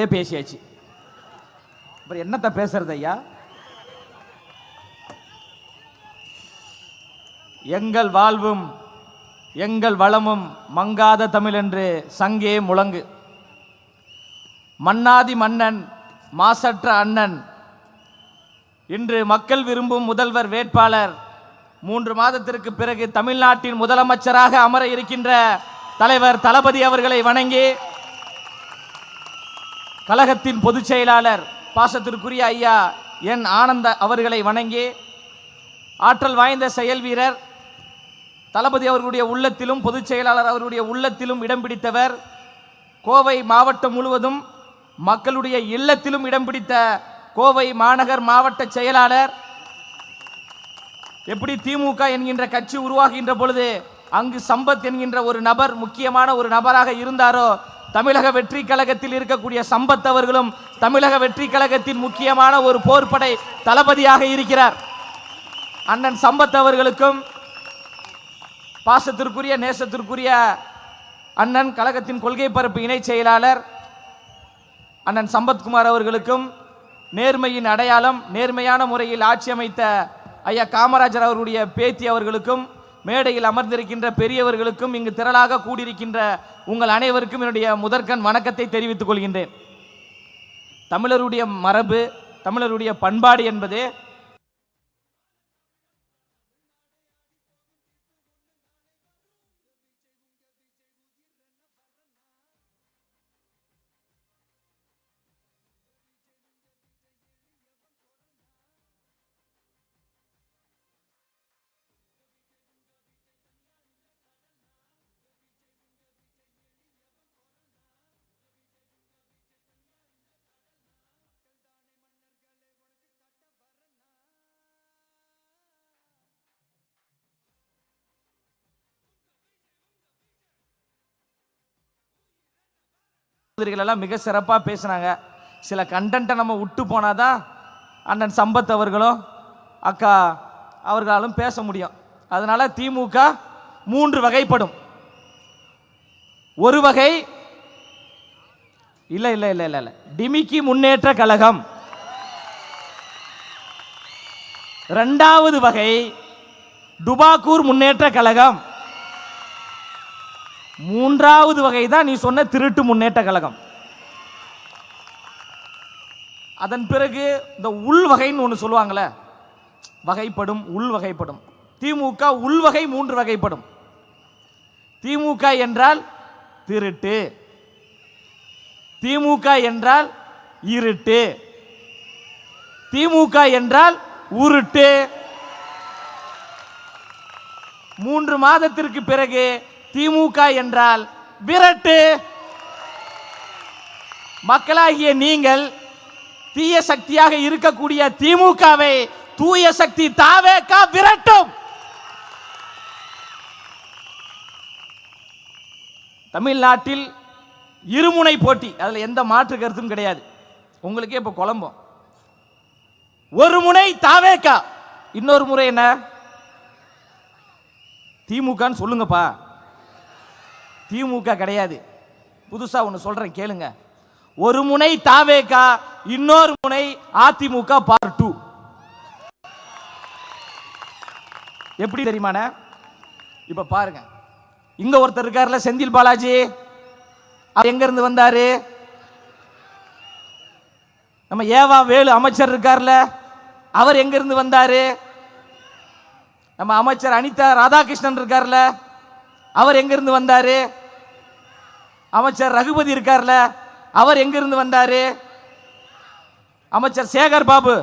பேசுறதே பேசியாச்சு. அப்புறம் என்னத்த பேசுறது ஐயா? எங்கள் வாழ்வும் எங்கள் வளமும் மங்காத தமிழ் என்று சங்கே முழங்கு. மன்னாதி மன்னன் மாசற்ற அண்ணன் இன்று மக்கள் விரும்பும் முதல்வர் வேட்பாளர் 3 மாதத்திற்கு பிறகு தமிழ்நாட்டின் முதலமைச்சராக அமர இருக்கின்ற தலைவர் தளபதி அவர்களை வணங்கி, கழகத்தின் பொதுச் செயலாளர் பாசத்திற்குரிய ஐயா என் ஆனந்த அவர்களை வணங்கி, ஆற்றல் வாய்ந்த செயல் வீரர் தளபதி அவர்களுடைய உள்ளத்திலும் பொதுச் செயலாளர் அவருடைய உள்ளத்திலும் இடம் பிடித்தவர், கோவை மாவட்டம் முழுவதும் மக்களுடைய இல்லத்திலும் இடம் பிடித்த கோவை மாநகர் மாவட்ட செயலாளர். எப்படி திமுக என்கின்ற கட்சி உருவாகின்ற பொழுது அங்கு சம்பத் என்கின்ற ஒரு நபர் முக்கியமான ஒரு நபராக இருந்தாரோ, தமிழக வெற்றி கழகத்தில் இருக்கக்கூடிய சம்பத் அவர்களும் தமிழக வெற்றி கழகத்தின் முக்கியமான ஒரு போர்ப்படை தளபதியாக இருக்கிறார். அண்ணன் சம்பத் அவர்களுக்கும் பாசத்திற்குரிய நேசத்திற்குரிய அண்ணன் கழகத்தின் கொள்கை பரப்பு இணை செயலாளர் அண்ணன் சம்பத்குமார் அவர்களுக்கும், நேர்மையின் அடையாளம் நேர்மையான முறையில் ஆட்சி அமைத்த ஐயா காமராஜர் அவர்களுடைய பேத்தி அவர்களுக்கும், மேடையில் அமர்ந்திருக்கின்ற பெரியவர்களுக்கும், இங்கு திரளாக கூடியிருக்கின்ற உங்கள் அனைவருக்கும் என்னுடைய முதற்கண் வணக்கத்தை தெரிவித்துக் கொள்கின்றேன். தமிழருடைய மரபு, தமிழருடைய பண்பாடு என்பது எல்லாம் மிக சிறப்பாக பேசினாங்க. சில கண்டென்ட்டை நம்ம விட்டு போனாதான் அண்ணன் சம்பத் அவர்களும் அக்கா அவர்களாலும் பேச முடியும். அதனால திமுக 3 வகைப்படும். ஒரு வகை இல்லை இல்லை இல்லை இல்லை டிமிக்கி முன்னேற்ற கழகம். 2வது வகை டுபாக்கூர் முன்னேற்ற கழகம். 3வது வகை தான் நீ சொன்ன திருட்டு முன்னேற்ற கழகம். அதன் பிறகு இந்த உள் வகைன்னு ஒன்று சொல்லுவாங்களே, வகைப்படும் உள் வகைப்படும். திமுக உள்வகை 3 வகைப்படும். திமுக என்றால் திருட்டு, திமுக என்றால் இருட்டு, திமுக என்றால் உருட்டு. 3 மாதத்திற்கு பிறகு திமுக என்றால் விரட்டு. மக்களாகிய நீங்கள் தீய சக்தியாக இருக்கக்கூடிய திமுகவை தூய சக்தி தாவேக விரட்டும். தமிழ்நாட்டில் இருமுனை போட்டி, அதில் எந்த மாற்று கருத்தும் கிடையாது. உங்களுக்கே இப்போ குழம்பும். ஒரு முனை தாவேக, இன்னொரு முறை என்ன திமுகன்னு சொல்லுங்கப்பா. திமுக கிடையாது, புதுசா ஒன்று சொல்றேன் கேளுங்க. ஒரு முனை தாவேகா, இன்னொரு முனை அதிமுக பார்ட் 2. எப்படி தெரியுமான? இப்ப பாருங்க, இங்க ஒருத்தர் இருக்காருல செந்தில் பாலாஜி, எங்க இருந்து வந்தாரு? நம்ம ஏவா வேலு அமைச்சர் இருக்கார்ல, அவர் எங்க இருந்து வந்தாரு? நம்ம அமைச்சர் அனிதா ராதாகிருஷ்ணன் இருக்கார்ல, அவர் எங்க இருந்து வந்தாரு? அமைச்சர் ரகுபதி இருக்கார்ல, அவர் எங்க இருந்து வந்தாரு? அமைச்சர் சேகர் பாபு,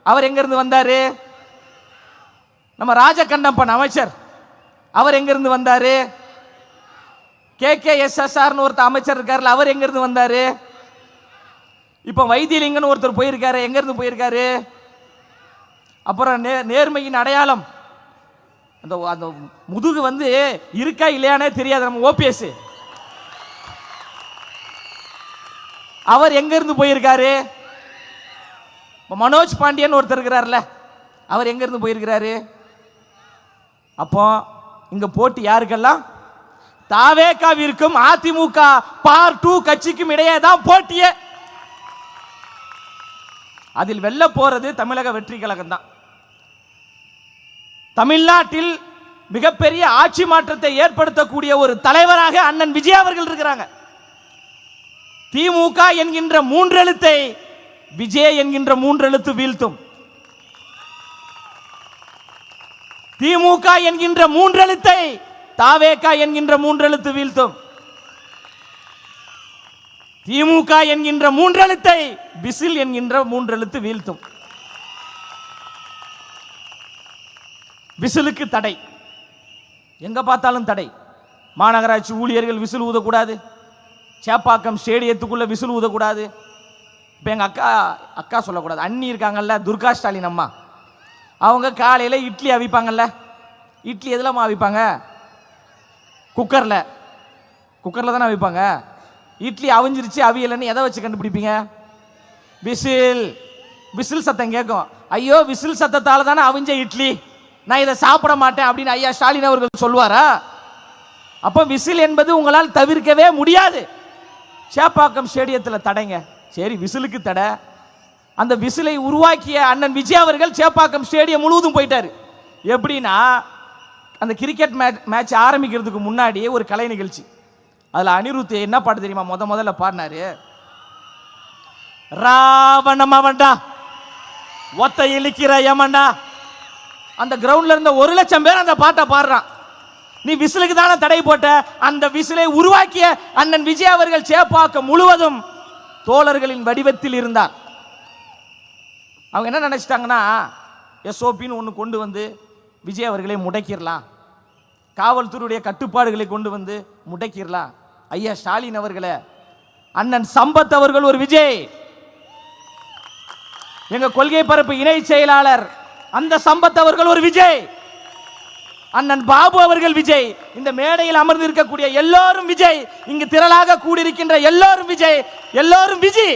அவர் எங்க இருந்து வந்தாரு? நம்ம ராஜகண்ணப்பன் அமைச்சர், அவர் எங்க இருந்து வந்தாரு? KKSSR ஒருத்தர் அமைச்சர் இருக்கார்ல, அவர் எங்க இருந்து வந்தாரு? இப்ப வைத்தியலிங்கன் ஒருத்தர் போயிருக்காரு, எங்க இருந்து போயிருக்காரு? அப்புறம் நேர்மையின் அடையாளம், அந்த அந்த முதுகு வந்து இருக்கா இல்லையானே தெரியாது, நம்ம ஓபிஎஸ், அவர் எங்க இருந்து போயிருக்காரு? மனோஜ் பாண்டியன் ஒருத்தர் இருக்கிறார்ல, அவர் எங்க இருந்து போயிருக்கிறாரு? அப்போ இங்க போட்டி யாருக்கெல்லாம்? தாவேகாவிற்கும் அதிமுக பார்ட் 2 கட்சிக்கும் இடையே தான் போட்டியே. அதில் வெல்ல போறது தமிழக வெற்றி கழகம் தான். தமிழ்நாட்டில் மிகப்பெரிய ஆட்சி மாற்றத்தை ஏற்படுத்தக்கூடிய ஒரு தலைவராக அண்ணன் விஜய் அவர்கள் இருக்கிறாங்க. திமுக என்கின்ற மூன்றெழுத்தை விஜய் என்கின்ற மூன்றெழுத்து வீழ்த்தும். திமுக என்கின்ற மூன்றெழுத்தை தாவேகா என்கின்ற மூன்றெழுத்து வீழ்த்தும். திமுக என்கின்ற மூன்றெழுத்தை விசில் என்கின்ற மூன்றெழுத்து வீழ்த்தும். விசிலுக்கு தடை, எங்க பார்த்தாலும் தடை. மாநகராட்சி ஊழியர்கள் விசில் ஊதக்கூடாது, சேப்பாக்கம் ஸ்டேடியத்துக்குள்ள விசில் ஊதக்கூடாது. இப்போ எங்கள் அக்கா சொல்லக்கூடாது, அண்ணி இருக்காங்கல்ல துர்கா ஸ்டாலின் அம்மா, அவங்க காலையில் இட்லி அவிப்பாங்கல்ல, இட்லி எதில் அவிப்பாங்க? குக்கரில் தானே அவிப்பாங்க. இட்லி அவிஞ்சிருச்சு அவியலைன்னு எதை வச்சு கண்டுபிடிப்பீங்க? விசில் சத்தம் கேட்கும். ஐயோ விசில் சத்தத்தால் தானே அவிஞ்ச இட்லி, நான் இதை சாப்பிட மாட்டேன் அப்படின்னு ஐயா ஸ்டாலின் அவர்கள் சொல்வாரா? அப்போ விசில் என்பது உங்களால் தவிர்க்கவே முடியாது. சேப்பாக்கம் ஸ்டேடியத்தில் தடைங்க, சரி விசிலுக்கு தடை. அந்த விசிலை உருவாக்கிய அண்ணன் விஜய் அவர்கள் சேப்பாக்கம் ஸ்டேடியம் முழுவதும் போயிட்டாரு. எப்படின்னா, அந்த கிரிக்கெட் மேட்ச் ஆரம்பிக்கிறதுக்கு முன்னாடி ஒரு கலை நிகழ்ச்சி, அதில் அனிருத் என்ன பாட்டு தெரியுமா முதல்ல பாடினாரு? ராவணம் அவன்டா ஒத்த இழுக்கிற யமன்டா. அந்த கிரவுண்ட்ல இருந்த 1,00,000 பேர் அந்த பாட்டை பாடுறான். நீ விசிலுக்கு தானே தடை போட்ட. அந்த விசிலை உருவாக்கிய அண்ணன் விஜய் அவர்கள் சேப்பாக்கம் முழுவதும் தோழர்களின் வடிவத்தில் இருந்தார். அவங்க என்ன நினைச்சிட்டாங்கன்னா, எஸ்ஓபின்னு ஒன்று கொண்டு வந்து விஜய் அவர்களை முடக்கிடலாம், காவல்துறையுடைய கட்டுப்பாடுகளை கொண்டு வந்து முடக்கிடலாம். ஐயா ஸ்டாலின் அவர்களே, அண்ணன் சம்பத் அவர்கள் ஒரு விஜய், எங்க கொள்கை பரப்பு இணை செயலாளர் அந்த சம்பத் அவர்கள் ஒரு விஜய், அண்ணன் பாபு அவர்கள் விஜய், இந்த மேடையில் அமர்ந்து இருக்கக்கூடிய எல்லோரும் விஜய், இங்கு திரளாக கூடியிருக்கின்ற எல்லோரும் விஜய், எல்லோரும் விஜய்.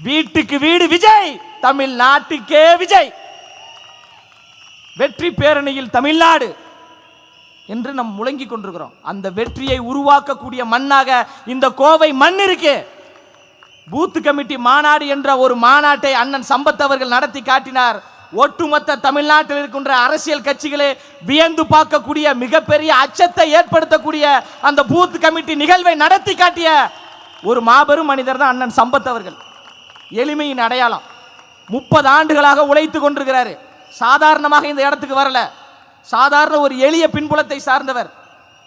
வீட்டுக்கு வீடு விஜய், தமிழ்நாட்டுக்கே விஜய். வெற்றி பேரணியில் தமிழ்நாடு என்று நாம் முழங்கிக் கொண்டிருக்கிறோம். அந்த வெற்றியை உருவாக்கக்கூடிய மண்ணாக இந்த கோவை மண் இருக்கு. பூத் கமிட்டி மாநாடு என்ற ஒரு மாநாட்டை அண்ணன் சம்பத் அவர்கள் நடத்தி காட்டினார். ஒட்டுமொத்த தமிழ்நாட்டில் இருக்கின்ற அரசியல் கட்சிகளே வியந்து பார்க்கக்கூடிய மிகப்பெரிய அச்சத்தை ஏற்படுத்தக்கூடிய அந்த பூத் கமிட்டி நிகழ்வை நடத்தி காட்டிய ஒரு மாபெரும் மனிதர் தான் அண்ணன் சம்பத் அவர்கள். எளிமையின் அடையாளம். 30 ஆண்டுகளாக உழைத்து கொண்டிருக்கிறார். சாதாரணமாக இந்த இடத்துக்கு வரல, சாதாரண ஒரு எளிய பின்புலத்தை சார்ந்தவர்.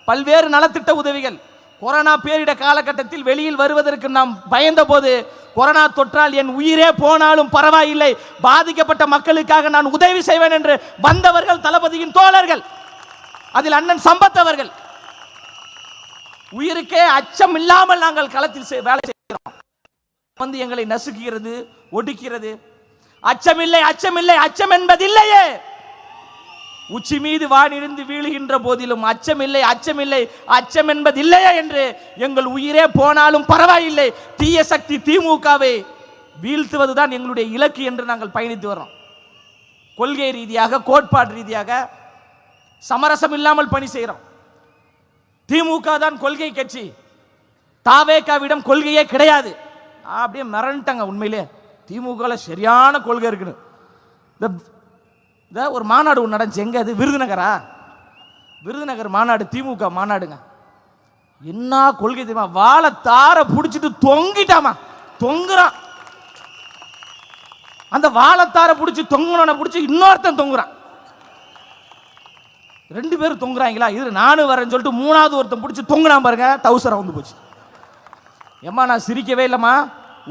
பல்வேறு நலத்திட்ட உதவிகள். கொரோனா பேரிட காலகட்டத்தில் வெளியில் வருவதற்கு நாம் பயந்த போது, கொரோனா தொற்றால் என் உயிரே போனாலும் பரவாயில்லை, பாதிக்கப்பட்ட மக்களுக்காக நான் உதவி செய்வேன் என்று வந்தவர்கள் தளபதியின் தோழர்கள். அதில் அண்ணன் சம்பத் அவர்கள். உயிருக்கே அச்சம் இல்லாமல் நாங்கள் களத்தில் வேலை செய்கிறோம். வந்து எங்களை நசுக்குகிறது, ஒடுக்கிறது. அச்சமில்லை, அச்சமில்லை, அச்சம் என்பதில்லையே. உச்சி மீது வானிருந்து வீழுகின்ற போதிலும் அச்சமில்லை, அச்சமில்லை, அச்சம் என்பதில்லையே என்று எங்கள் உயிரே போனாலும் பரவாயில்லை, தீய சக்தி திமுகவை வீழ்த்துவதுதான் எங்களுடைய இலக்கு என்று நாங்கள் பயணித்து வரோம். கொள்கை ரீதியாக, கோட்பாடு ரீதியாக சமரசம் இல்லாமல் பணி செய்கிறோம். திமுக தான் கொள்கை கட்சி, தாவேகாவிடம் கொள்கையே கிடையாது. அப்படியே மிரண்டாங்க. உண்மையிலே திமுக சரியான கொள்கை இருக்குன்னு. ஒரு மாநாடு ஒன்று நடந்துச்சு. எங்க அது? விருதுநகரா? விருதுநகர் மாநாடு, திமுக மாநாடுங்க. என்ன கொள்கை தெரியுமா? வாழை தார பிடிச்சிட்டு தொங்கிட்டாமா, தொங்குறான். அந்த வாழைத்தார பிடிச்சி தொங்குன பிடிச்சி இன்னொருத்தன் தொங்குறான். 2 பேரும் தொங்குறாங்களா? இது நானும் வரேன்னு சொல்லிட்டு 3வது ஒருத்தன் பிடிச்சி தொங்குறான் பாருங்க. டவுசரை வந்து போச்சு. ஏம்மா நான் சிரிக்கவே இல்லைம்மா,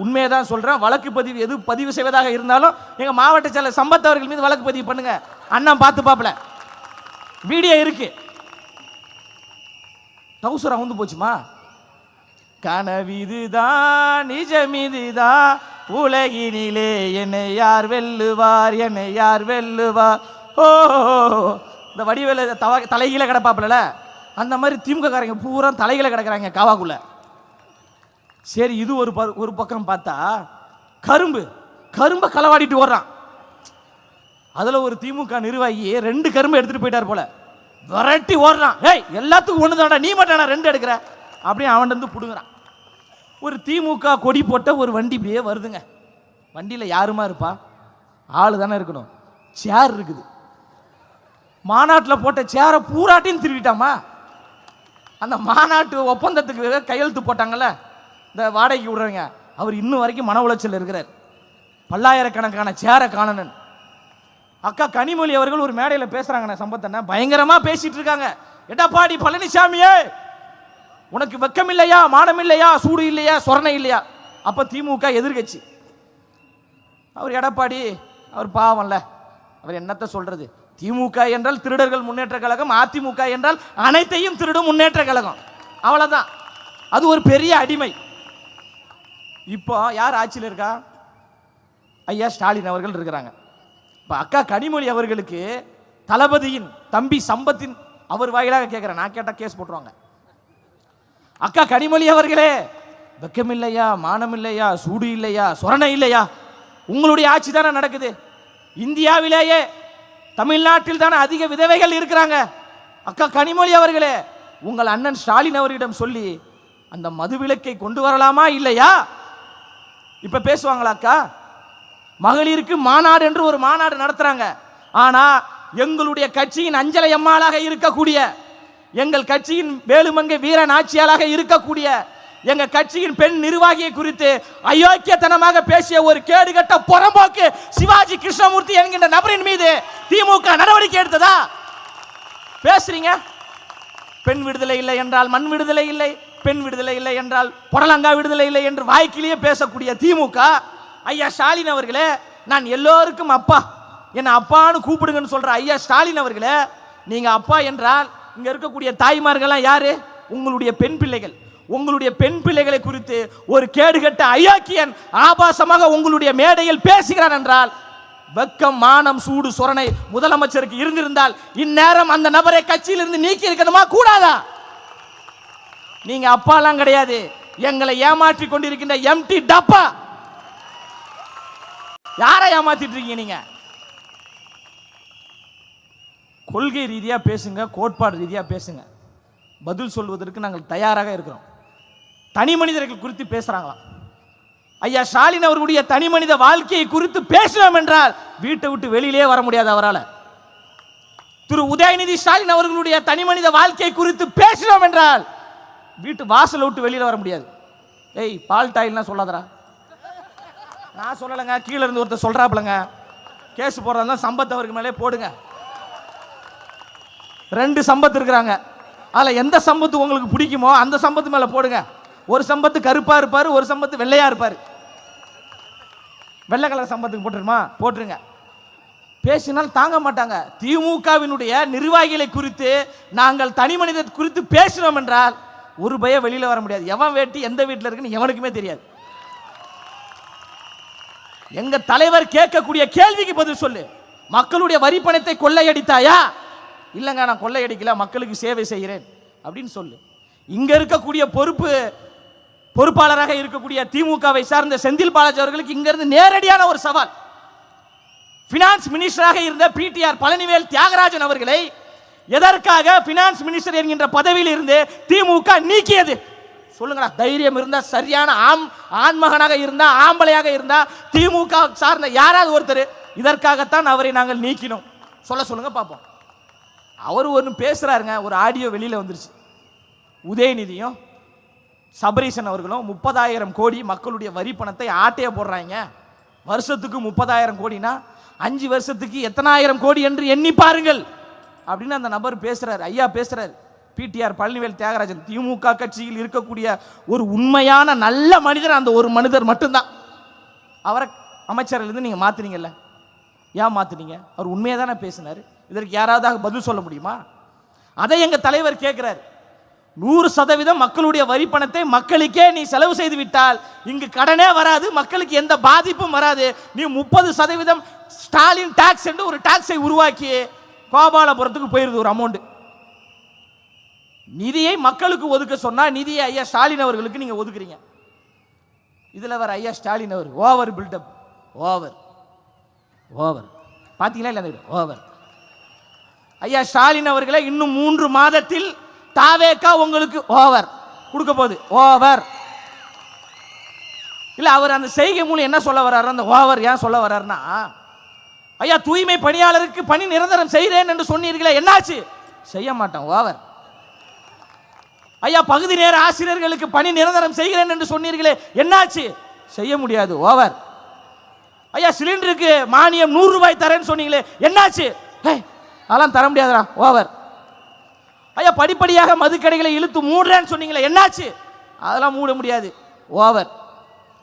உண்மையை தான் சொல்கிறேன். வழக்கு பதிவு எது பதிவு செய்வதாக இருந்தாலும் எங்கள் மாவட்ட செயலர் சம்பத் அவர்கள் மீது வழக்கு பதிவு பண்ணுங்க. அண்ணன் பார்த்து பாப்பல, வீடியோ இருக்கு. டவுசரா வந்து போச்சுமா. கனவிதுதான் நிஜமிதுதான் உலகினிலே என்னை யார் வெல்லுவார், என்னை யார் வெல்லுவார். ஓ, இந்த வடிவேல தலைகீழ கிடப்பாப்புல, அந்த மாதிரி திமுக காரங்க பூரா தலைகீழ கிடக்குறாங்க காவாக்குள்ள. சரி, இது ஒரு பக்கம் பார்த்தா கரும்பை களவாடிட்டு ஓடுறான். அதில் ஒரு திமுக நிர்வாகி 2 கரும்பு எடுத்துட்டு போயிட்டார் போல, விரட்டி ஓடுறான். ஏய் எல்லாத்துக்கும் ஒன்று தான்டா, நீ மட்டும் 2 எடுக்கிற அப்படின்னு அவன் வந்து பிடுங்குறான். ஒரு திமுக கொடி போட்ட ஒரு வண்டி இப்படியே வருதுங்க. வண்டியில் யாருமா இருப்பா? ஆளு தானே இருக்கணும். சேர் இருக்குது. மாநாட்டில் போட்ட சேரை பூராட்டின்னு திருவிட்டாமா. அந்த மாநாட்டு ஒப்பந்தத்துக்கு கையெழுத்து போட்டாங்கல்ல இந்த வாடகைக்கு விடுறவங்க, அவர் இன்னும் வரைக்கும் மன உளைச்சல் இருக்கிறார். பல்லாயிரக்கணக்கான சேரை காணனன். அக்கா கனிமொழி அவர்கள் ஒரு மேடையில் பேசுறாங்க, சம்பத்தண்ண பயங்கரமா பேசிட்டு இருக்காங்க. எடப்பாடி பழனிசாமியே, உனக்கு வெக்கம் இல்லையா, மானம் இல்லையா, சூடு இல்லையா, சொரணை இல்லையா? அப்ப திமுக எதிர்கட்சி. அவர் எடப்பாடி அவர் பாவம்ல, அவர் என்னத்த சொல்றது? திமுக என்றால் திருடர்கள் முன்னேற்ற கழகம், அதிமுக என்றால் அனைத்தையும் திருடும் முன்னேற்ற கழகம், அவ்வளவுதான். அது ஒரு பெரிய அடிமை. இப்போ யார் ஆட்சியில் இருக்கா? ஐயா ஸ்டாலின் அவர்கள் இருக்கிறாங்க. இப்போ அக்கா கனிமொழி அவர்களுக்கு தளபதியின் தம்பி சம்பத்தின் அவர் வாயிலாக கேட்கிறேன், நான் கேட்டால் கேஸ் போட்டுருவாங்க. அக்கா கனிமொழி அவர்களே, வெக்கம் இல்லையா, மானம் இல்லையா, சூடு இல்லையா, சொரணை இல்லையா? உங்களுடைய ஆட்சி தானே நடக்குது. இந்தியாவிலேயே தமிழ்நாட்டில் தானே அதிக விதவைகள் இருக்கிறாங்க. அக்கா கனிமொழி அவர்களே, உங்கள் அண்ணன் ஸ்டாலின் அவர்களிடம் சொல்லி அந்த மதுவிலக்கை கொண்டு வரலாமா இல்லையா? இப்ப பேசுவாங்களா அக்கா? மகளிருக்கு மாநாடு என்று ஒரு மாநாடு நடத்துறாங்க. ஆனா எங்களுடைய கட்சியின் அஞ்சலை அம்மாளாக இருக்கக்கூடிய, எங்கள் கட்சியின் வேலுமங்கை வீரன் ஆட்சியாளாக இருக்கக்கூடிய, எங்க கட்சியின் பெண் நிர்வாகியை குறித்து அயோக்கியத்தனமாக பேசிய ஒரு கேடுகட்ட புறம்போக்கு சிவாஜி கிருஷ்ணமூர்த்தி என்கின்ற நபரின் மீது திமுக நடவடிக்கை எடுத்ததா பேசுறீங்க? பெண் விடுதலை இல்லை என்றால் மண் விடுதலை இல்லை, பெண் விடுதலை இல்லை என்றால் புடலங்கா விடுதலை இல்லை என்று வாய்க்கிலேயே பேசக்கூடிய திமுக, ஐயா ஸ்டாலின் அவர்களே, நான் எல்லோருக்கும் அப்பா, என்ன அப்பான்னு கூப்பிடுங்கன்னு சொல்ற ஐயா ஸ்டாலின் அவர்களே, நீங்க அப்பா என்றால் இங்க இருக்கக்கூடிய தாய்மார்கள்லாம் யாரு? உங்களுடைய பெண் பிள்ளைகள். உங்களுடைய பெண் பிள்ளைகளை குறித்து ஒரு கேடுகட்ட அயோக்கியன் ஆபாசமாக உங்களுடைய மேடையில் பேசுகிறான் என்றால் வெக்கம், மானம், சூடு, சொரணை முதலமைச்சருக்கு இருந்திருந்தால் இந்நேரம் அந்த நபரை கட்சியில் இருந்து நீக்கி இருக்கணுமா கூடாதா? நீங்க அப்பாலாம் கிடையாது, எங்களை ஏமாற்றி கொண்டிருக்கின்ற எம்டி டப்பா. யாரை ஏமாத்திட்டு இருக்கீங்க நீங்க? கொள்கை ரீதியா பேசுங்க, கோட்பாடு ரீதியா பேசுங்க, பதில் சொல்வதற்கு நாங்கள் தயாராக இருக்கிறோம். தனி மனிதர்கள் குறித்து பேசுறாங்களாம். ஐயா ஸ்டாலின் அவர்களுடைய தனி மனித வாழ்க்கையை குறித்து பேசணும் என்றால் வீட்டை விட்டு வெளியிலே வர முடியாது அவரால். திரு உதயநிதி ஸ்டாலின் அவர்களுடைய தனி மனித வாழ்க்கையை குறித்து பேசணும் என்றால் வீட்டு வாசலை விட்டு வெளியில வர முடியாது. ஏய் பால் டாயில்லாம் சொல்லாதரா, நான் சொல்லலைங்க, கீழே இருந்து ஒருத்தர் சொல்றாப்லங்க. கேஸ் போடுறதா சம்பத் அவருக்கு மேலே போடுங்க. 2 சம்பத் இருக்கிறாங்க, அதில் எந்த சம்பத்து உங்களுக்கு பிடிக்குமோ அந்த சம்பத்து மேலே போடுங்க. ஒரு சம்பத்து கருப்பா இருப்பார், ஒரு சம்பத்து வெள்ளையா இருப்பார். வெள்ளை கலர் சம்பத்துக்கு போட்டுருமா? போட்டுருங்க. பேசினால் தாங்க மாட்டாங்க. திமுகவினுடைய நிர்வாகிகளை குறித்து நாங்கள் தனி மனிதர் குறித்து பேசினோம் என்றால் ஒரு பய வெளியில வர முடியாது. எவன் வேட்டி எந்த வீட்டில் இருக்குன்னு எவனுக்குமே தெரியாது. எங்க தலைவர் கேட்கக்கூடிய கேள்விக்கு பதில் சொல்லு. மக்களுடைய வரி பணத்தை கொள்ளையடித்தாயா? இல்லைங்க, நான் கொள்ளையடிக்கல, மக்களுக்கு சேவை செய்கிறேன் அப்படின்னு சொல்லு. இங்க இருக்கக்கூடிய பொறுப்பாளராக இருக்கக்கூடிய திமுகவை சார்ந்த செந்தில் பாலாஜி அவர்களுக்கு இங்க இருந்து நேரடியான ஒரு சவால். பினான்ஸ் மினிஸ்டராக இருந்த பிடிஆர் பழனிவேல் தியாகராஜன் அவர்களை எதற்காக பினான்ஸ் மினிஸ்டர் என்கின்ற பதவியில் இருந்து திமுக நீக்கியது? சொல்லுங்களா. தைரியம் இருந்தா, சரியான ஆண்மகனாக இருந்தா, ஆம்பளையாக இருந்தா, திமுக சார்ந்த யாராவது ஒருத்தர் இதற்காகத்தான் அவரை நாங்கள் நீக்கினோம் சொல்லுங்க பார்ப்போம். அவர் ஒன்று பேசுறாருங்க, ஒரு ஆடியோ வெளியில வந்துருச்சு. உதயநிதியும் சபரீசன் அவர்களும் 30,000 கோடி மக்களுடைய வரி பணத்தை ஆட்டைய போடுறாங்க. வருஷத்துக்கு 30,000 கோடினா 5 வருஷத்துக்கு எத்தனாயிரம் கோடி என்று எண்ணி பாருங்கள் அப்படின்னு அந்த நபர் பேசுறாரு. ஐயா பேசுறாரு. பிடிஆர் பழனிவேல் தியாகராஜன் திமுக கட்சியில் இருக்கக்கூடிய ஒரு உண்மையான நல்ல மனிதர், அந்த ஒரு மனிதர் மட்டும்தான். அவரை அமைச்சரிலிருந்து நீங்க மாத்துனீங்கல்ல, ஏன் மாத்துனீங்க? அவர் உண்மையை தானே பேசினார். இதற்கு யாராவது பதில் சொல்ல முடியுமா? அதை எங்க தலைவர் கேட்கிறார். 100% மக்களுடைய வரி பணத்தை மக்களுக்கே நீ செலவு செய்து விட்டால் இங்கு கடனே வராது, மக்களுக்கு எந்த பாதிப்பும் வராது. நீ 30% ஸ்டாலின் டாக்ஸ் என்று ஒரு டாக்ஸை உருவாக்கி கோபாலபுரத்துக்கு போயிருது ஒரு அமௌண்ட். நிதியை மக்களுக்கு ஒதுக்க சொன்னா நிதியை ஐயா ஸ்டாலின் அவர்களுக்கு நீங்க ஒதுக்குறீங்க. இதுல வர ஐயா ஸ்டாலின் அவர் ஓவர் பில்டப், ஓவர் பாத்தீங்களா இல்ல? ஓவர். ஐயா ஸ்டாலின் அவர்களை இன்னும் 3 மாதத்தில் தாவேக்கா உங்களுக்கு ஓவர் கொடுக்க போகுது. ஓவர். இல்லை அவர் அந்த செய்கை மூலம் என்ன சொல்ல வர்றாரு, அந்த ஓவர் ஏன் சொல்ல வர்றாருன்னா, ஐயா தூய்மை பணியாளருக்கு பணி நிரந்தரம் செய்கிறேன் என்று சொன்னீர்களே என்னாச்சு? செய்ய மாட்டேன் ஓவர். ஐயா பகுதி நேர ஆசிரியர்களுக்கு பணி நிரந்தரம் செய்கிறேன் என்று சொன்னீர்களே என்னாச்சு? செய்ய முடியாது ஓவர். ஐயா சிலிண்டருக்கு மானியம் 100 ரூபாய் தரேன்னு சொன்னீங்களே என்னாச்சு? அதெல்லாம் தர முடியாதுடா ஓவர். ஐயா படிப்படியாக மதுக்கடைகளை இழுத்து மூடுறேன்னு சொன்னீங்களே என்னாச்சு? அதெல்லாம் மூட முடியாது ஓவர்.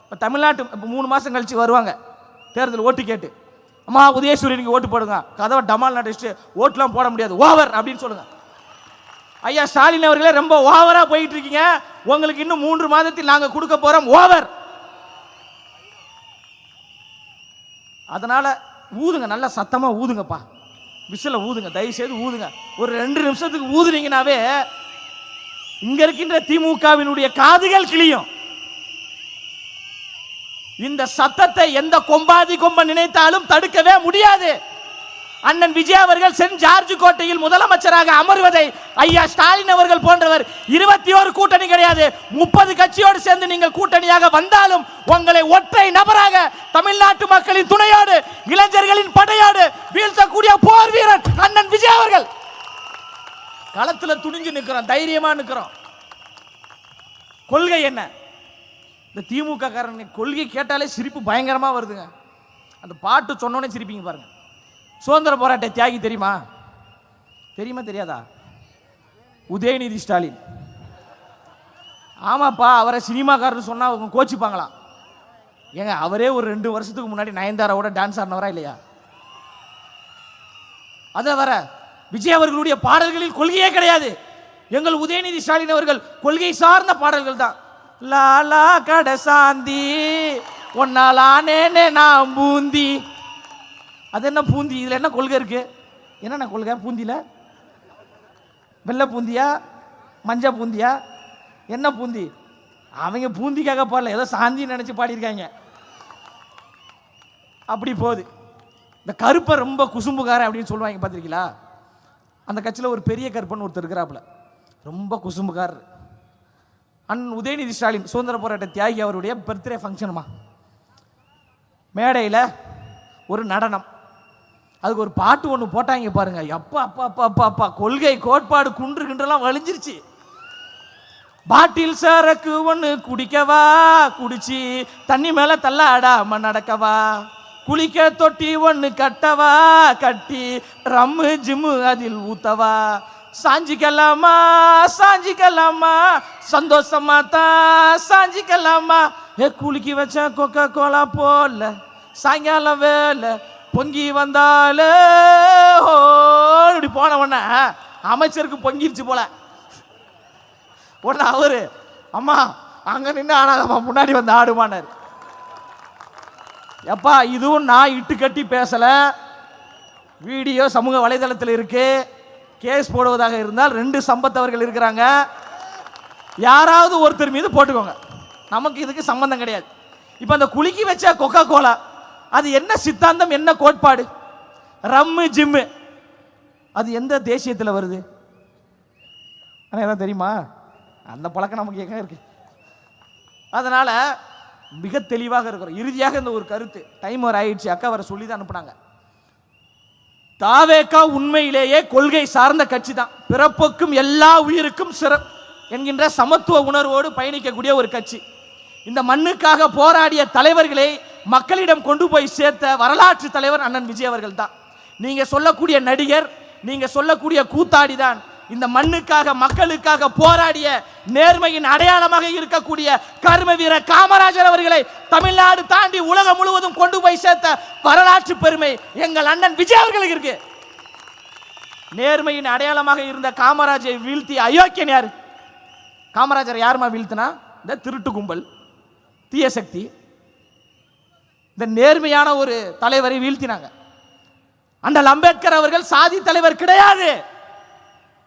இப்போ தமிழ்நாட்டு இப்போ 3 மாதம் கழிச்சு வருவாங்க தேர்தல் ஓட்டு கேட்டு, அம்மா உதயசூரியனுக்கு ஓட்டு போடுங்க, கதவை டமால் நடிச்சுட்டு ஓட்டுலாம் போட முடியாது ஓவர் அப்படின்னு சொல்லுங்க. ஐயா ஸ்டாலின் அவர்களே ரொம்ப ஓவரா போயிட்டு இருக்கீங்க, உங்களுக்கு இன்னும் 3 மாதத்தில் நாங்கள் கொடுக்க போறோம் ஓவர். அதனால ஊதுங்க, நல்லா சத்தமா ஊதுங்கப்பா, விசில ஊதுங்க, தயவு செய்து ஊதுங்க. ஒரு 2 நிமிஷத்துக்கு ஊதுனீங்கன்னாவே இங்க இருக்கின்ற திமுகவினுடைய காதுகள் கிளியும். இந்த சத்தத்தை எந்த கொம்பாதி கொம்ப நினைத்தாலும் தடுக்கவே முடியாது. அண்ணன் விஜய் அவர்கள் சென்ட் ஜார்ஜ் கோட்டையில் முதலமைச்சராக அமர்வதை ஐயா ஸ்டாலின் அவர்கள் போன்றவர் 21 கூட்டணி கிடையாது 30 கட்சியோடு சேர்ந்து நீங்கள் கூட்டணியாக வந்தாலும் உங்களை ஒற்றை நபராக தமிழ்நாட்டு மக்களின் துணையோடு இளைஞர்களின் படையோடு வீழ்த்தக்கூடிய போர் வீரர் அண்ணன் விஜய் அவர்கள். களத்தில் துணிஞ்சு நிற்கிறோம், தைரியமா நிற்கிறோம். கொள்கை என்ன? இந்த திமுக காரன் கொள்கை கேட்டாலே சிரிப்பு பயங்கரமா வருதுங்க. அந்த பாட்டு சொன்னோன்னே சிரிப்பீங்க பாருங்க. சுதந்திர போராட்ட தியாகி தெரியுமா? தெரியுமா தெரியாதா? உதயநிதி ஸ்டாலின். ஆமாப்பா, அவரை சினிமாக்காரர் சொன்னா அவங்க கோச்சிப்பாங்களாம். ஏங்க அவரே ஒரு 2 வருஷத்துக்கு முன்னாடி நயன்தாராவோட டான்ஸ் ஆடினவரா இல்லையா? அதை வர விஜய் அவர்களுடைய பாடல்களில் கொள்கையே கிடையாது. எங்கள் உதயநிதி ஸ்டாலின் அவர்கள் கொள்கை சார்ந்த பாடல்கள் தான். லாலா கடசாந்தி ஒன்னாலானே நான் பூந்தி. அது என்ன பூந்தி? இதில் என்ன கொள்கை இருக்கு? என்னென்ன கொள்கை பூந்தியில்? வெள்ளை பூந்தியா மஞ்சள் பூந்தியா என்ன பூந்தி? அவங்க பூந்திக்காக பாடல, ஏதோ சாந்தி நினச்சி பாடியிருக்காங்க. அப்படி போகுது. இந்த கருப்பை ரொம்ப குசும்புக்காரன் அப்படின்னு சொல்லுவாங்க பார்த்துருக்கீங்களா? அந்த கட்சியில் ஒரு பெரிய கருப்பன் ஒருத்தர் இருக்கிறாப்புல, ரொம்ப குசும்புக்காரர். அண்ணன் உதயநிதி ஸ்டாலின் சுதந்திர போராட்ட தியாகி அவருடைய பர்த்டே ஃபங்க்ஷனுமா, மேடையில் ஒரு நடனம், அதுக்கு ஒரு பாட்டு ஒன்று போட்டாங்க பாருங்க. அப்பா அப்பா அப்பா அப்பா அப்பா, கொள்கை கோட்பாடு குன்றுகின்றெல்லாம் வலிஞ்சிருச்சு. பாட்டில் சரக்கு ஒன்று குடிக்கவா, குடிச்சு தண்ணி மேலே தள்ளாடாம நடக்கவா, குளிக்க தொட்டி ஒன்று கட்டவா, கட்டி ரம்மு ஜிம்மு அதில் ஊத்தவா, சாஞ்சிக்கலாமா சாஞ்சிக்கலாமா சந்தோஷமா தான் சாஞ்சிக்கலாமா, குளிக்கி வச்ச கொக்கா கோலா போல சாயங்காலம் வேலை பொங்கி வந்தாலே இப்படி போன உடனே அமைச்சருக்கு பொங்கிருச்சு போல. உடனே அவரு அம்மா அங்க நின்று ஆனாதம்மா முன்னாடி வந்து ஆடுமானார். எப்பா இதுவும் நான் இட்டு கட்டி பேசல, வீடியோ சமூக வலைதளத்தில் இருக்கு. கேஸ் போடுவதாக இருந்தால் 2 சம்பத் அவர்கள் இருக்கிறாங்க, யாராவது ஒருத்தர் மீது போட்டுக்கோங்க, நமக்கு இதுக்கு சம்பந்தம் கிடையாது. இப்போ அந்த குலுக்கி வச்ச கொக்கா கோலா அது என்ன சித்தாந்தம், என்ன கோட்பாடு? ரம்மு ஜிம்மு அது எந்த தேசியத்தில் வருது? ஆனால் எதாவது தெரியுமா? அந்த பழக்கம் நமக்கு எங்கே இருக்கு? அதனால மிக தெளிவாக இருக்கிறோம். இறுதியாக இந்த ஒரு கருத்து, டைம் வர ஆயிடுச்சு, அக்கா வர சொல்லி தான் அனுப்புனாங்க. தாவேகா உண்மையிலேயே கொள்கை சார்ந்த கட்சி தான், பிறப்புக்கும் எல்லா உயிருக்கும் சிறப்பு என்கின்ற சமத்துவ உணர்வோடு பயணிக்கக்கூடிய ஒரு கட்சி. இந்த மண்ணுக்காக போராடிய தலைவர்களை மக்களிடம் கொண்டு போய் சேர்த்த வரலாற்று தலைவர் அண்ணன் விஜய் அவர்கள் தான். நீங்க சொல்லக்கூடிய நடிகர், நீங்க சொல்லக்கூடிய கூத்தாடி தான் இந்த மண்ணுக்காக மக்களுக்காக போராடிய நேர்மையின் அடையாளமாக இருக்கக்கூடிய கர்ம வீரர் காமராஜர் அவர்களை தமிழ்நாடு தாண்டி உலகம் முழுவதும் கொண்டு போய் சேர்த்த வரலாற்று பெருமை எங்கள் அண்ணன் விஜய் அவர்களுக்கு இருக்கு. நேர்மையின் அடையாளமாக இருந்த காமராஜரை வீழ்த்திய அயோக்கியன் யாரு? காமராஜர் யாருமா வீழ்த்தினா? இந்த திருட்டு கும்பல், தீய சக்தி. இந்த நேர்மையான ஒரு தலைவரை வீழ்த்தினாங்க. அண்ணல் அம்பேத்கர் அவர்கள் சாதி தலைவர் கிடையாது.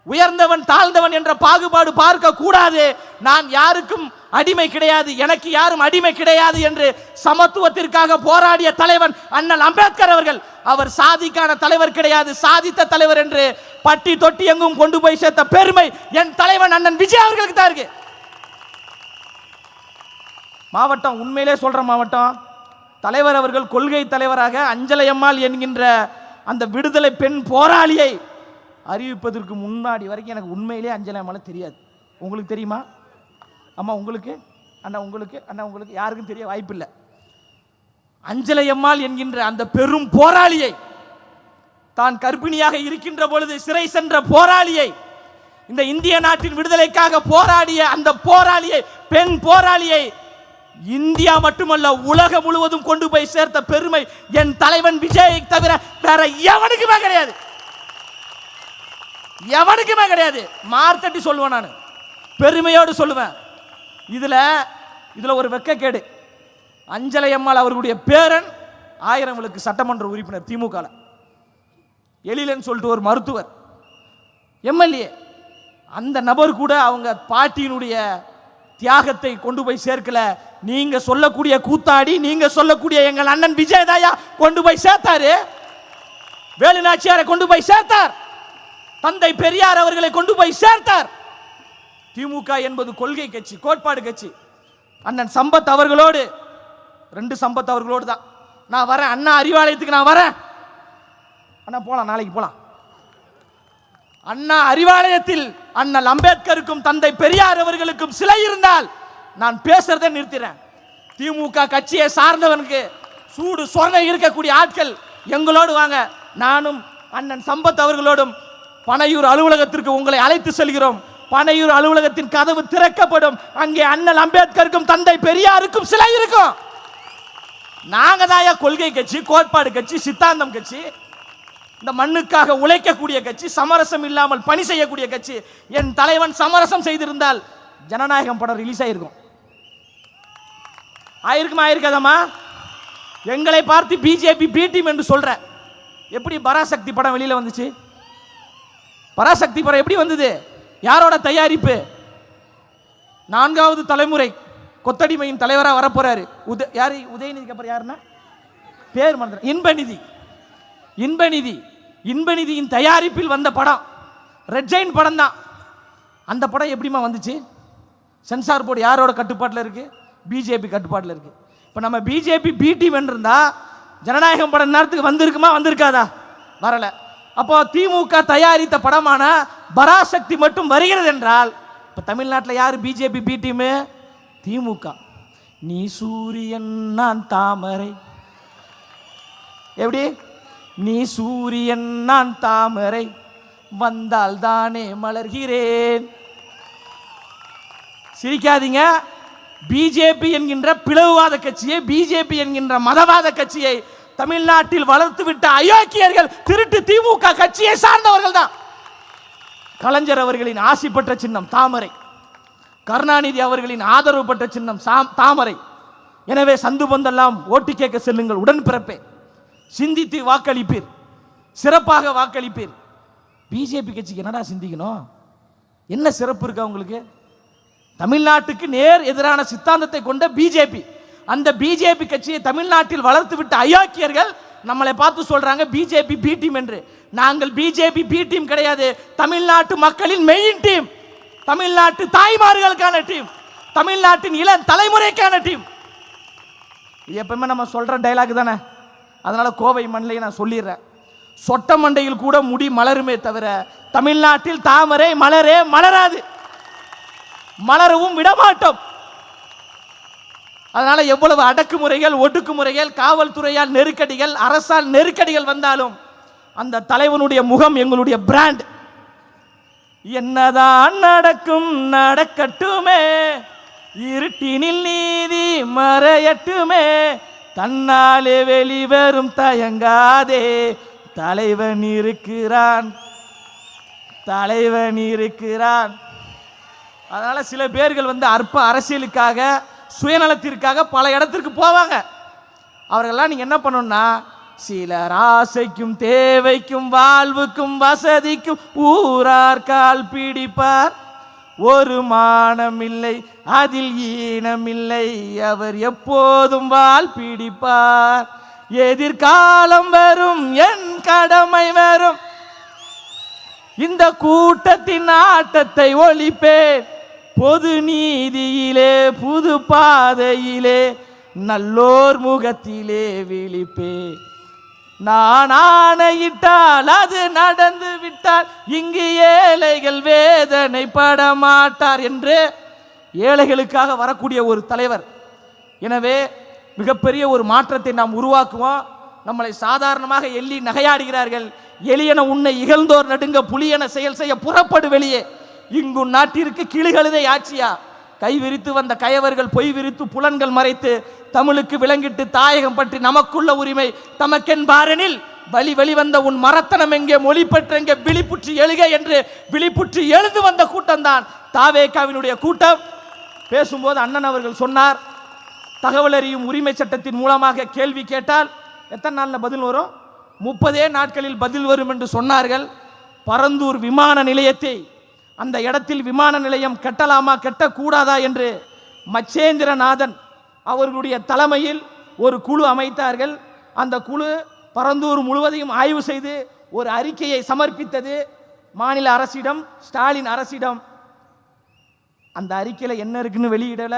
உயர்ந்தவன் தாழ்ந்தவன் என்ற பாகுபாடு பார்க்க கூடாது, நான் யாருக்கும் அடிமை கிடையாது, எனக்கு யாரும் அடிமை கிடையாது என்று சமத்துவத்திற்காக போராடிய தலைவன் அண்ணல் அம்பேத்கர் அவர்கள். அவர் சாதிக்கான தலைவர் கிடையாது, சாதித்த தலைவர் என்று பட்டி தொட்டி எங்கும் கொண்டு போய் சேர்த்த பெருமை என் தலைவன் அண்ணன் விஜய் அவர்களுக்கு தான் இருக்கு. மாவட்டம், உண்மையிலே சொல்ற மாவட்டம். தலைவர் அவர்கள் கொள்கை தலைவராக அஞ்சலையம்மாள் என்கின்ற அந்த விடுதலை பெண் போராளியை அறிவிப்பதற்கு முன்னாடி வரைக்கும் எனக்கு உண்மையிலே அஞ்சலையம்மாள் தெரியாது. உங்களுக்கு தெரியுமா? அம்மா உங்களுக்கு, அண்ணா உங்களுக்கு, அண்ணா உங்களுக்கு, யாருக்கும் தெரிய வாய்ப்பில்லை. அஞ்சலையம்மாள் என்கின்ற அந்த பெரும் போராளியை, தான் கர்ப்பிணியாக இருக்கின்ற பொழுது சிறை சென்ற போராளியை, இந்த இந்திய நாட்டின் விடுதலைக்காக போராடிய அந்த போராளியை, பெண் போராளியை இந்தியா மட்டுமல்ல உலகம் முழுவதும் கொண்டு போய் சேர்த்த பெருமை என் தலைவன் விஜயை தவிர வேற எவனுக்குமே கிடையாது. எவனுக்குமே கிடையாது. மார்த்தட்டி சொல்லுவேன், நான் பெருமையோடு சொல்லுவேன். இதுல ஒரு வெக்கக்கேடு. அஞ்சலையம்மாள் அவர்களுடைய பேரன் 1000 விளக்கு சட்டமன்ற உறுப்பினர் திமுக, எழிலன் சொல்லிட்டு ஒரு மருத்துவர், எம்எல்ஏ. அந்த நபர் கூட அவங்க பாட்டியினுடைய தியாகத்தை கொண்டு போய் சேர்க்கல. நீங்க சொல்லக்கூடிய கூத்தாடி, நீங்க சொல்லக்கூடிய எங்கள் அண்ணன் விஜயதாயா கொண்டு போய் சேர்த்தாரு. வேலுநாச்சியாரை கொண்டு போய் சேர்த்தார். தந்தை பெரியார் அவர்களை கொண்டு போய் சேர்த்தார். திமுக என்பது கொள்கை கட்சி, கோட்பாடு கட்சி. அண்ணன் சம்பத் அவர்களோடு, 2 சம்பத் அவர்களோடு தான் நான் வரேன். அண்ணா அறிவாலயத்துக்கு நான் வரேன். அண்ணா போலாம், நாளைக்கு போலாம். அண்ணா அறிவாலயத்தில் அண்ணல் அம்பேத்கருக்கும் தந்தை பெரியார் அவர்களுக்கும் சிலை இருந்தால் நான் பேசுறதை நிறுத்திறேன். திமுக கட்சியை சார்ந்தவனுக்கு சூடு சொரணை இருக்கக்கூடிய ஆட்கள் எங்களோடு வாங்க. நானும் அண்ணன் சம்பத் அவர்களோடும் பனையூர் அலுவலகத்திற்கு உங்களை அழைத்து செல்கிறோம். பனையூர் அலுவலகத்தின் கதவு திறக்கப்படும். அங்கே அண்ணல் அம்பேத்கருக்கும் தந்தை பெரியாருக்கும் சிலை இருக்கும். நாங்க தாயா கொள்கை கட்சி, கோட்பாடு கட்சி, சித்தாந்தம் கட்சி, இந்த மண்ணுக்காக உழைக்கக்கூடிய கட்சி, சமரசம் இல்லாமல் பணி செய்யக்கூடிய கட்சி. என் தலைவன் சமரசம் செய்திருந்தால் ஜனநாயகம் படம் ரிலீஸ் ஆயிருக்கும். ஆயிருக்குமா? ஆயிருக்காதம்மா? எங்களை பார்த்து பிஜேபி பி டீம் என்று சொல்ற. எப்படி பராசக்தி படம் வெளியில வந்துச்சு? பராசக்தி படம் எப்படி வந்தது? யாரோட தயாரிப்பு? 4வது தலைமுறை கொத்தடிமையின் தலைவராக வரப்போறாரு. யாரு? உதயநிதிக்கு அப்புறம் யாருன்னா பேர் மறந்துறேன். இன்பநிதி. இன்பநிதியின் தயாரிப்பில் வந்த படம் ரெட் ஜெயின் படம் தான். அந்த படம் எப்படிமா வந்துச்சு? சென்சார் போர்டு யாரோட கட்டுப்பாட்டில் இருக்கு? பிஜேபி கட்டுப்பாட்டில் இருக்கு. இப்போ நம்ம பிஜேபி பி டீம் இருந்தா ஜனநாயகம் படம் நேரத்துக்கு வந்திருக்குமா? வந்திருக்காதா? வரல. அப்போ திமுக தயாரித்த படமான பராசக்தி மட்டும் வருகிறது என்றால் இப்போ தமிழ்நாட்டில் யார் பிஜேபி பி டீம்? திமுக. நீ சூரியன் நான் தாமரை. எப்படி? நீ சூரியன் நான் தாமரை, வந்தால் தானே மலர்கிறேன். சிரிக்காதீங்க. பிஜேபி என்கின்ற பிளவுவாத கட்சியை, பிஜேபி என்கின்ற மதவாத கட்சியை தமிழ்நாட்டில் வளர்த்து விட்ட அயோக்கியர்கள் திருட்டு திமுக கட்சியை சார்ந்தவர்கள் தான். கலைஞர் அவர்களின் ஆசி பெற்ற சின்னம் தாமரை, கருணாநிதி அவர்களின் ஆதரவு பெற்ற சின்னம் தாமரை. எனவே சந்து பந்தெல்லாம் ஓட்டு கேட்க செல்லுங்கள் உடன்பிறப்பே. சிந்தித்து வாக்களிப்பீர், சிறப்பாக வாக்களிப்பீர். பிஜேபி கட்சிக்கு என்னடா சிந்திக்கணும்? என்ன சிறப்பு இருக்கா உங்களுக்கு? தமிழ்நாட்டுக்கு நேர் எதிரான சித்தாந்தத்தை கொண்ட பிஜேபி, அந்த பிஜேபி கட்சியை தமிழ்நாட்டில் வளர்த்து விட்ட அயோக்கியர்கள் நம்மளை பார்த்து சொல்றாங்க பிஜேபி பி டீம் என்று. நாங்கள் பிஜேபி பி டீம் கிடையாது. தமிழ்நாட்டு மக்களின் மெயின் டீம், தமிழ்நாட்டு தாய்மார்களுக்கான டீம், தமிழ்நாட்டின் இளம் தலைமுறைக்கான டீம். எப்பவுமே நம்ம சொல்ற டைலாக் தானே. அதனால கோவை மண்ணிலையும் நான் சொல்லிடுறேன். சொட்ட மண்டையில் கூட முடி மலருமே தவிர தமிழ்நாட்டில் தாமரை மலரே மலராது, மலரவும் விடமாட்டோம். அதனால எவ்வளவு அடக்குமுறைகள், ஒடுக்குமுறைகள், காவல்துறையால் நெருக்கடிகள், அரசால் நெருக்கடிகள் வந்தாலும் அந்த தலைவனுடைய முகம் எங்களுடைய பிராண்ட். என்னதான் நடக்கும் நடக்கட்டுமே, இருட்டினில் நீதி மறையட்டுமே, தன்னாலே வெளிவரும் தயங்காதே, தலைவன் இருக்கிறான், தலைவன் இருக்கிறான். அதனால சில பேர்கள் அற்ப அரசியலுக்காக, சுயநலத்திற்காக பல இடத்திற்கு போவாங்க. அவர்களெல்லாம் நீங்க என்ன பண்ணணும்னா, சிலர் ஆசைக்கும் தேவைக்கும் வாழ்வுக்கும் வசதிக்கும் ஊரார் கால் பிடிப்பார். ஒரு மானம் இல்லை அதில் ஈனம் இல்லை, அவர் எப்போதும் வால் பிடிப்பார். எதிர்காலம் வரும் என் கடமை வரும், இந்த கூட்டத்தின் ஆட்டத்தை ஒழிப்பேன், பொது நீதியிலே புது பாதையிலே நல்லோர் முகத்திலே விழிப்பே. நான் ஆணையிட்டால் அது நடந்து விட்டால் இங்கு ஏழைகள் வேதனை படமாட்டார் என்று ஏழைகளுக்காக வரக்கூடிய ஒரு தலைவர். எனவே மிகப்பெரிய ஒரு மாற்றத்தை நாம் உருவாக்குவோம். நம்மளை சாதாரணமாக எள்ளி நகையாடுகிறார்கள். எளியன உன்னை இகழ்ந்தோர் நடுங்க புலியன செயல் செய்ய புறப்படு வெளியே. இங்கு நாட்டிற்கு கிளிகழுதை ஆட்சியா? கை விரித்து வந்த கயவர்கள் பொய் விரித்து புலன்கள் மறைத்து தமிழுக்கு விளங்கிட்டு தாயகம் பற்றி நமக்குள்ள உரிமை தமக்கென்பாரெனில் வழி வெளிவந்த உன் மரத்தனம் எங்கே, மொழி பெற்றெங்கே, விழிப்புற்று எழுக என்று விழிப்புற்று எழுந்து வந்த கூட்டம் தான் தாவேகாவினுடைய கூட்டம். பேசும்போது அண்ணன் அவர்கள் சொன்னார், தகவல் அறியும் உரிமை சட்டத்தின் மூலமாக கேள்வி கேட்டால் எத்தனை நாளில் பதில் வரும்? 30 நாட்களில் பதில் வரும் என்று சொன்னார்கள். பரந்தூர் விமான நிலையத்தை, அந்த இடத்தில் விமான நிலையம் கட்டலாமா கட்டக்கூடாதா என்று மச்சேந்திரநாதன் அவர்களுடைய தலைமையில் ஒரு குழு அமைத்தார்கள். அந்த குழு பரந்தூர் முழுவதையும் ஆய்வு செய்து ஒரு அறிக்கையை சமர்ப்பித்தது மாநில அரசிடம், ஸ்டாலின் அரசிடம். அந்த அறிக்கையில் என்ன இருக்குன்னு வெளியிடல.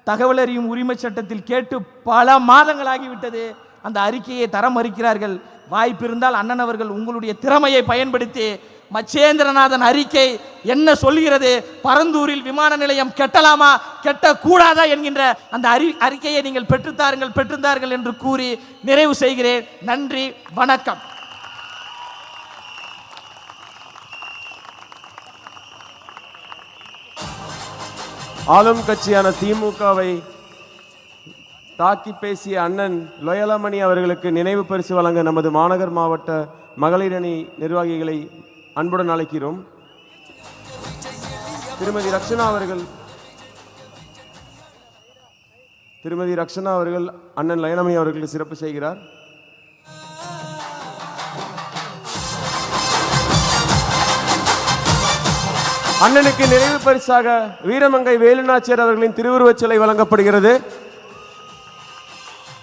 தகவல் அறியும் உரிமை சட்டத்தில் கேட்டு பல மாதங்களாகிவிட்டது. அந்த அறிக்கையை தர மறுக்கிறார்கள். வாய்ப்பு இருந்தால் அண்ணன் அவர்கள் உங்களுடைய திறமையை பயன்படுத்தி மச்சேந்திரநாதன் அறிக்கை என்ன சொல்கிறது, பரந்தூரில் விமான நிலையம் கட்டலாமா கட்டக்கூடாதா என்கின்ற அந்த அறிக்கையை நீங்கள் பெற்றுத்தார்கள் என்று கூறி நிறைவு செய்கிறேன். நன்றி, வணக்கம். ஆளும் கட்சியான திமுகவை தாக்கி பேசிய அண்ணன் லோயலாமணி அவர்களுக்கு நினைவு பரிசு வழங்க நமது மாநகர் மாவட்ட மகளிர் அணி நிர்வாகிகளை அன்புடன் அழைக்கிறோம். திருமதி ரக்ஷனா அவர்கள் அண்ணன் லோயலாமணி அவர்களுக்கு சிறப்பு செய்கிறார். அண்ணனுக்கு நிறைவு பரிசாக வீரமங்கை வேலுநாச்சியார் அவர்களின் திருவுருவச் சிலை வழங்கப்படுகிறது.